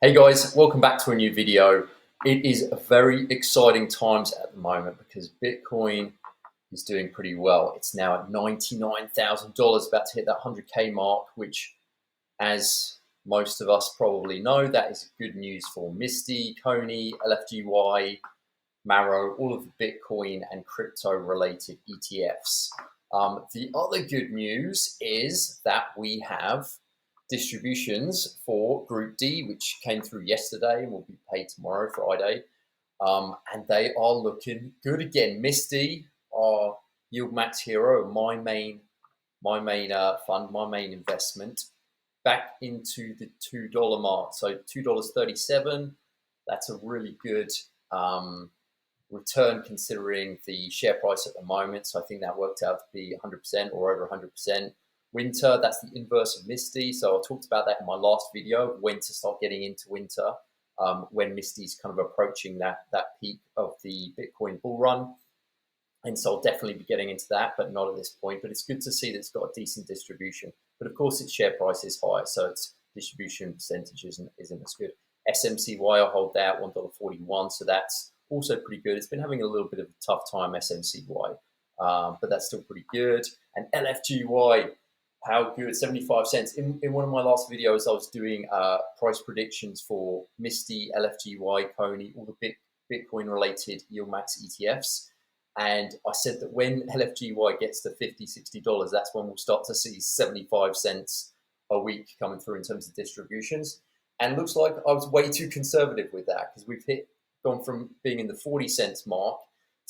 Hey guys, welcome back to a new video. It is very exciting times at the moment because Bitcoin is doing pretty well. It's now at $99,000, about to hit that 100K mark, which, as most of us probably know, that is good news for MSTY, Coney, LFGY, Maro, all of the Bitcoin and crypto related ETFs. The other good news is that we have distributions for Group D, which came through yesterday and will be paid tomorrow, Friday. And they are looking good again. MSTY, our YieldMax hero, my main fund, my main investment, back into the $2 mark. So $2.37. That's a really good return considering the share price at the moment. So I think that worked out to be 100% or over 100%. Winter, that's the inverse of MSTY. So I talked about that in my last video, when to start getting into winter, when MSTY's kind of approaching that peak of the Bitcoin bull run. And so I'll definitely be getting into that, but not at this point. But it's good to see that it's got a decent distribution. But of course, its share price is higher, so its distribution percentage isn't as good. SMCY, I hold that $1.41, so that's also pretty good. It's been having a little bit of a tough time, SMCY, but that's still pretty good. And LFGY, how good, 75 cents. In one of my last videos, I was doing price predictions for MSTY, LFGY, Coney, all the Bitcoin-related YieldMax ETFs. And I said that when LFGY gets to $50, $60, that's when we'll start to see 75 cents a week coming through in terms of distributions. And it looks like I was way too conservative with that, because we've gone from being in the 40 cents mark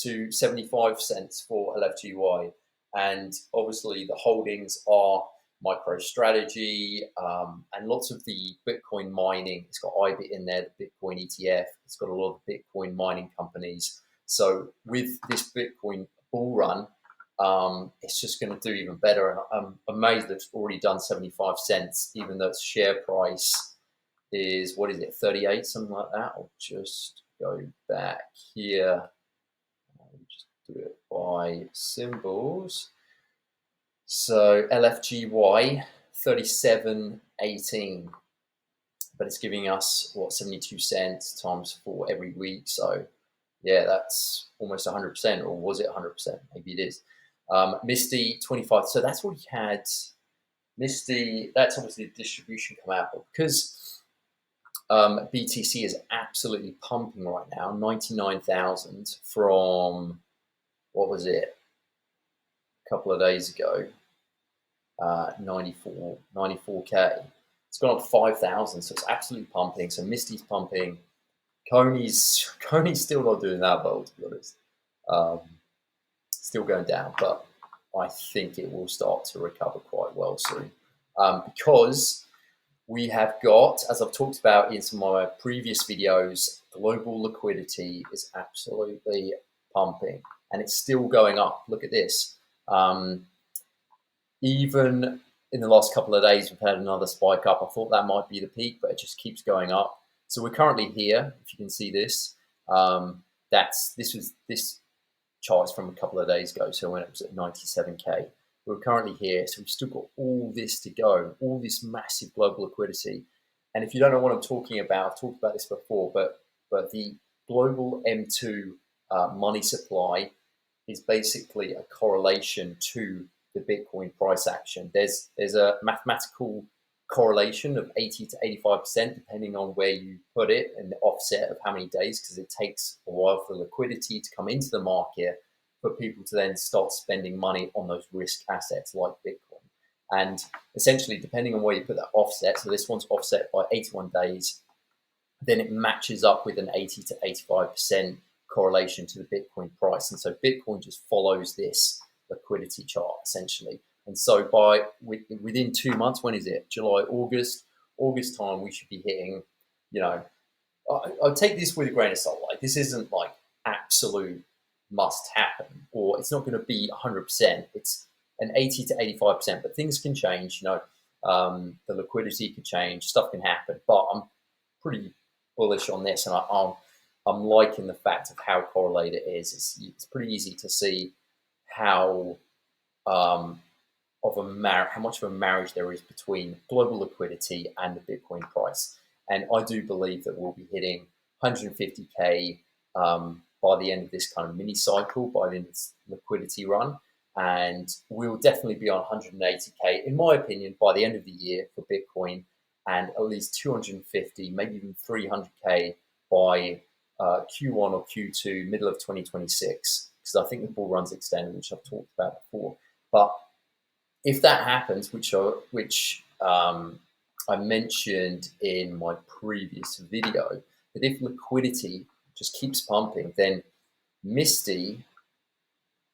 to 75 cents for LFGY. And obviously the holdings are MicroStrategy and lots of the Bitcoin mining. It's got IBIT in there, the Bitcoin ETF. It's got a lot of Bitcoin mining companies. So with this Bitcoin bull run, it's just going to do even better. And I'm amazed that it's already done 75 cents, even though its share price is, what is it, 38, something like that. I'll just go back here. Just do it by symbols. So LFGY 37.18, but it's giving us what, 72 cents times 4 every week. So yeah, that's almost 100%, or was it 100%? Maybe it is. MSTY 25. So that's what he had. MSTY, that's obviously the distribution come out, but because BTC is absolutely pumping right now, 99,000 from, what was it, a couple of days ago, 94K. It's gone up 5,000, so it's absolutely pumping. So MSTY's pumping. Coney's still not doing that well, to be honest. Still going down, but I think it will start to recover quite well soon, because we have got, as I've talked about in some of my previous videos, global liquidity is absolutely pumping, and it's still going up. Look at this. Even in the last couple of days, we've had another spike up. I thought that might be the peak, but it just keeps going up. So we're currently here, if you can see this. This chart's from a couple of days ago, so when it was at 97K. We're currently here, so we've still got all this to go, all this massive global liquidity. And if you don't know what I'm talking about, I've talked about this before, but the global M2 money supply is basically a correlation to the Bitcoin price action. There's a mathematical correlation of 80 to 85%, depending on where you put it, and the offset of how many days, because it takes a while for liquidity to come into the market for people to then start spending money on those risk assets like Bitcoin. And essentially, depending on where you put that offset, so this one's offset by 81 days, then it matches up with an 80 to 85% correlation to the Bitcoin price. And so Bitcoin just follows this liquidity chart, essentially. And so within 2 months, when is it? July, August time, we should be hitting, I'll take this with a grain of salt. Like, this isn't like absolute must happen, or it's not going to be 100%. It's an 80 to 85%, but things can change. The liquidity could change, stuff can happen. But I'm pretty bullish on this, and I'm liking the fact of how correlated it is. It's pretty easy to see how much of a marriage there is between global liquidity and the Bitcoin price. And I do believe that we'll be hitting 150K by the end of this kind of mini cycle, by the end of this liquidity run. And we'll definitely be on 180K, in my opinion, by the end of the year for Bitcoin, and at least 250, maybe even 300K by Q1 or Q2, middle of 2026, because I think the bull run's extended, which I've talked about before. But if that happens, which I mentioned in my previous video, that if liquidity just keeps pumping, then MSTY,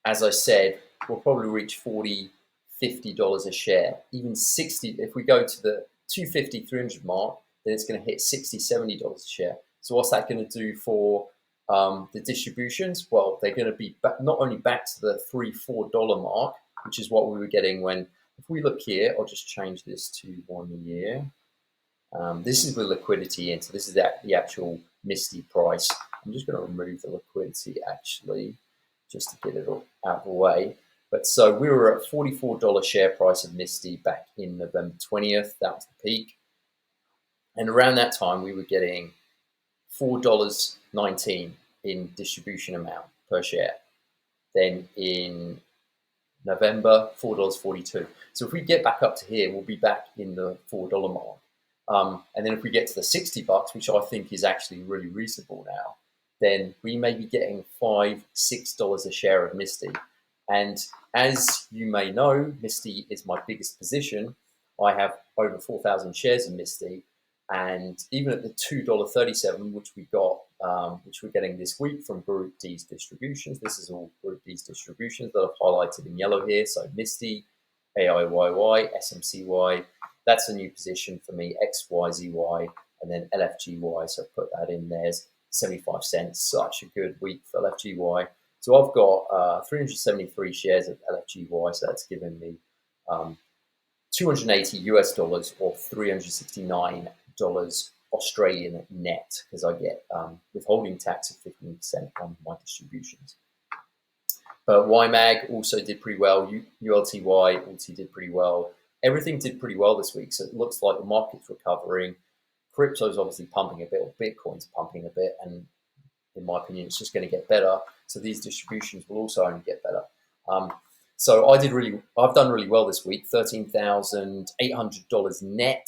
as I said, will probably reach $40, $50 a share, even 60. If we go to the 250, 300 mark, then it's going to hit $60, $70 a share. So what's that going to do for the distributions? Well, they're going to be not only back to the $3, $4 mark, which is what we were getting when, if we look here, I'll just change this to 1 year. This is the liquidity in, so this is the actual MSTY price. I'm just going to remove the liquidity actually, just to get it all out of the way. But so we were at $44 share price of MSTY back in November 20th. That was the peak. And around that time, we were getting $4.19 in distribution amount per share. Then in November, $4.42. So if we get back up to here, we'll be back in the $4 mark. And then if we get to the $60, which I think is actually really reasonable now, then we may be getting $5, $6 a share of MSTY. And as you may know, MSTY is my biggest position. I have over 4,000 shares of MSTY, and even at the $2.37, which we got, which we're getting this week from Group D's distributions. This is all Group D's distributions that I've highlighted in yellow here. So MSTY, AIYY, SMCY. That's a new position for me. XYZY, and then LFGY. So I put that in there. 75 cents. Such a good week for LFGY. So I've got 373 shares of LFGY. So that's given me 280 US dollars, or $369 Australian net, because I get withholding tax of 15% on my distributions. But YMAG also did pretty well. ULTY also did pretty well. Everything did pretty well this week. So it looks like the market's recovering. Crypto's obviously pumping a bit, or Bitcoin's pumping a bit, and in my opinion, it's just going to get better. So these distributions will also only get better. So I've done really well this week. $13,800 net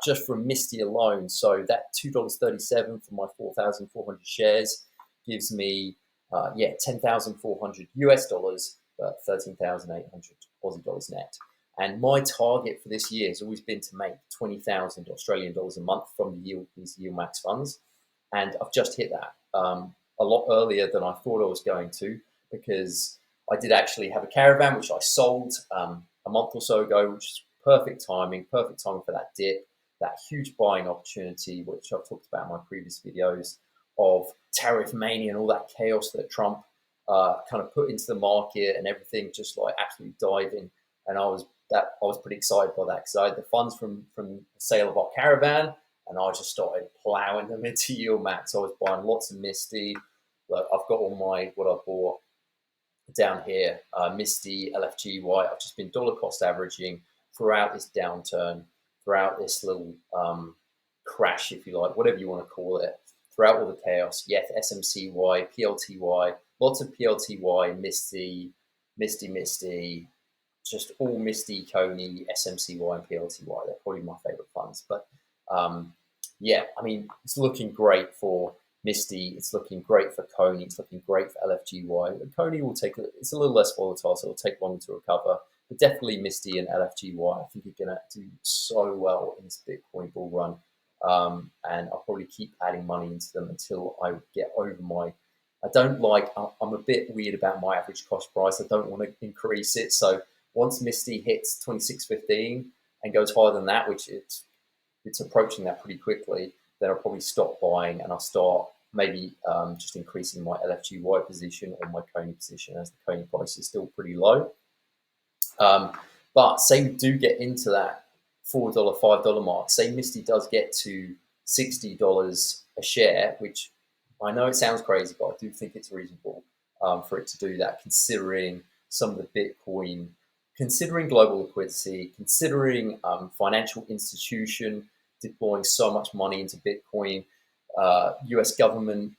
just from MSTY alone. So that $2.37 for my 4,400 shares gives me 10,400 US dollars, but 13,800 Aussie dollars net. And my target for this year has always been to make 20,000 Australian dollars a month from these YieldMax funds. And I've just hit that a lot earlier than I thought I was going to, because I did actually have a caravan, which I sold a month or so ago, which is perfect timing for that dip, that huge buying opportunity, which I've talked about in my previous videos, of tariff mania and all that chaos that Trump kind of put into the market, and everything just like absolutely diving. And I was pretty excited by that, because I had the funds from the sale of our caravan, and I just started plowing them into YieldMax. I was buying lots of MSTY. Look, I've got all what I bought down here, MSTY, LFGY. I've just been dollar cost averaging throughout this downturn, throughout this little crash, if you like, whatever you want to call it, throughout all the chaos. Yes, SMCY, PLTY, lots of PLTY, MSTY, just all MSTY, Coney, SMCY, and PLTY. They're probably my favorite funds. But yeah, I mean, it's looking great for MSTY. It's looking great for Coney. It's looking great for LFGY. Coney will it's a little less volatile, so it'll take longer to recover. But definitely MSTY and LFGY, I think are going to do so well in this Bitcoin bull run. And I'll probably keep adding money into them until I get over I'm a bit weird about my average cost price. I don't want to increase it. So once MSTY hits 26.15 and goes higher than that, which it's approaching that pretty quickly, then I'll probably stop buying, and I'll start maybe just increasing my LFGY position or my Coney position, as the Coney price is still pretty low. But say we do get into that $4, $5 mark, say MSTY does get to $60 a share, which I know it sounds crazy, but I do think it's reasonable for it to do that, considering some of the Bitcoin, considering global liquidity, considering financial institution deploying so much money into Bitcoin. US government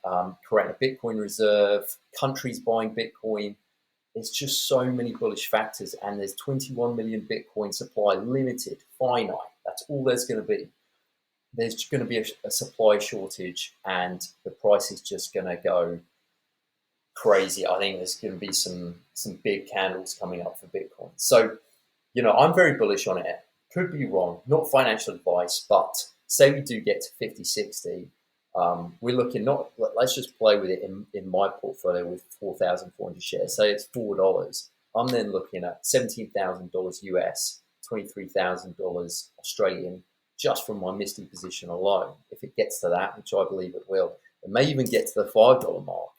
creating a Bitcoin reserve, countries buying Bitcoin. There's just so many bullish factors, and there's 21 million Bitcoin supply, limited, finite. That's all there's going to be. There's going to be a supply shortage, and the price is just going to go crazy. I think there's going to be some big candles coming up for Bitcoin. So, I'm very bullish on it. Could be wrong, not financial advice, but say we do get to 50, 60, we're looking not, let's just play with it in my portfolio with 4,400 shares. Say it's $4. I'm then looking at $17,000 US, $23,000 Australian, just from my MSTY position alone. If it gets to that, which I believe it will, it may even get to the $5 mark.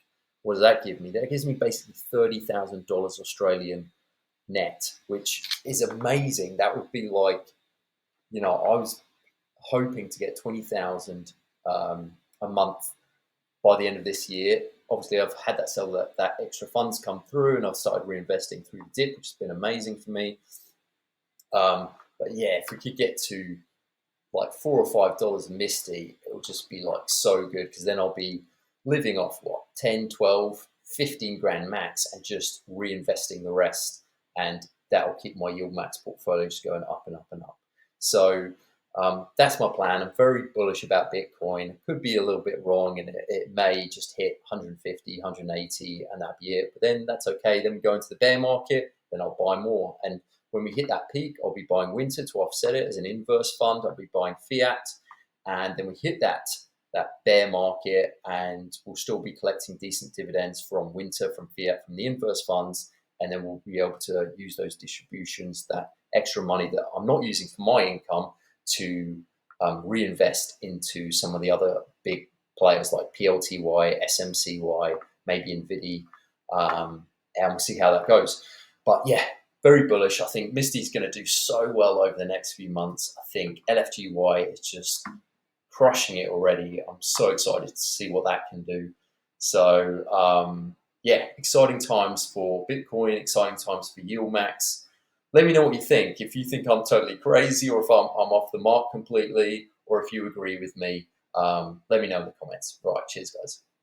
What does that give me? That gives me basically $30,000 Australian net, which is amazing. That would be like, I was hoping to get 20,000 a month by the end of this year. Obviously, I've had that extra funds come through, and I've started reinvesting through the dip, which has been amazing for me. But yeah, if we could get to like $4 or $5 a MSTY, it will just be like so good, because then I'll be living off 10, 12, 15 grand max, and just reinvesting the rest, and that will keep my YieldMax portfolio just going up and up and up. So that's my plan. I'm very bullish about Bitcoin. Could be a little bit wrong, and it may just hit 150, 180, and that'd be it. But then that's okay. Then we go into the bear market, then I'll buy more. And when we hit that peak, I'll be buying winter to offset it as an inverse fund. I'll be buying fiat, and then we hit that bear market, and we'll still be collecting decent dividends from winter, from fiat, from the inverse funds, and then we'll be able to use those distributions, that extra money that I'm not using for my income, to reinvest into some of the other big players like PLTY, SMCY, maybe NVIDIA, and we'll see how that goes. But yeah, very bullish. I think MSTY is going to do so well over the next few months. I think LFGY is just crushing it already. I'm so excited to see what that can do. So yeah, exciting times for Bitcoin, exciting times for YieldMax. Let me know what you think. If you think I'm totally crazy, or if I'm off the mark completely, or if you agree with me, let me know in the comments. Right, cheers guys.